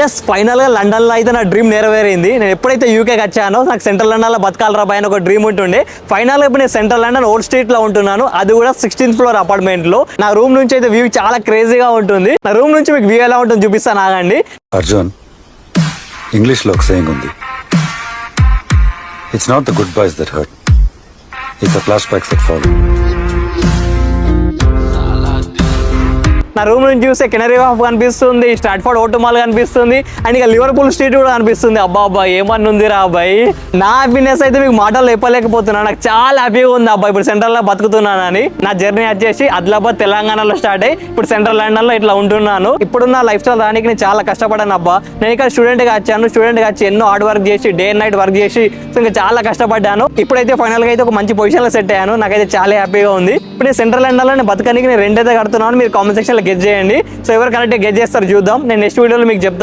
Yes final గా London లో అయితే నా డ్రీమ్ నెరవేరింది. నేను ఎప్పుడైతే యూకేకి వచ్చానో నాకు సెంట్రల్ లండన్ లో బతకాలరా బాయ్ అని ఒక డ్రీమ్ ఉంటుండే. ఫైనల్ గా ఇప్పుడు నేను సెంట్రల్ లండన్ ఓల్డ్ స్ట్రీట్ లో ఉంటున్నాను, అది కూడా 16th ఫ్లోర్ అపార్ట్మెంట్ లో. నా రూమ్ నుంచి అయితే వ్యూ చాలా క్రేజీగా ఉంటుంది. నా రూమ్ నుంచి మీకు వ్యూ ఎలా ఉంటుంది చూపిస్తాను ఆగండి. అర్జున్, ఇంగ్లీష్ లో ఒక సేయింగ్ ఉంది, it's not the good boys that hurt, it's the flash backs that follow. నా రూమ్ నుంచి చూస్తే కెనరీ వాఫ్ కనిపిస్తుంది, స్టాట్ఫోర్డ్ ఓటు మాల్ కనిపిస్తుంది, అండ్ ఇక లివర్పూల్ స్ట్రీట్ కూడా కనిపిస్తుంది. అబ్బా అబ్బా ఏమన్నా ఉంది రా అబ్బాయి. నా హ్యాపీనెస్ అయితే మీకు మాటలు చెప్పలేకపోతున్నాను. నాకు చాలా హ్యాపీగా ఉంది అబ్బాయి ఇప్పుడు సెంట్రల్ లో బతుకుతున్నానని. నా జర్నీ వచ్చేసి ఆదిలాబాద్ తెలంగాణలో స్టార్ట్ అయ్యి ఇప్పుడు సెంట్రల్ లండన్ లో ఇట్లా ఉంటున్నాను. ఇప్పుడున్న లైఫ్ స్టైల్ రానికి నేను చాలా కష్టపడ్డాను అబ్బా. నేను ఇక్కడ స్టూడెంట్ గా వచ్చాను, స్టూడెంట్ గా వచ్చి ఎన్నో హార్డ్ వర్క్ చేసి డే అండ్ నైట్ వర్క్ చేసి ఇంకా చాలా కష్టపడ్డాను. ఇప్పుడైతే ఫైనల్ గా అయితే ఒక మంచి పొజిషన్ లో సెట్ అయ్యాను. నాకైతే చాలా హ్యాపీగా ఉంది. ఇప్పుడు నేను సెంట్రల్ లండన్ లో నేను బతకడానికి నేను రెంట్ అయితే కడుతున్నాను. మీరు కామెంట్ సెక్షన్ లో గెస్ చేయండి. సో ఎవరు కరెక్ట్ గెస్ చేస్తారు చూద్దాం. నేను నెక్స్ట్ వీడియోలో మీకు చెప్తాను.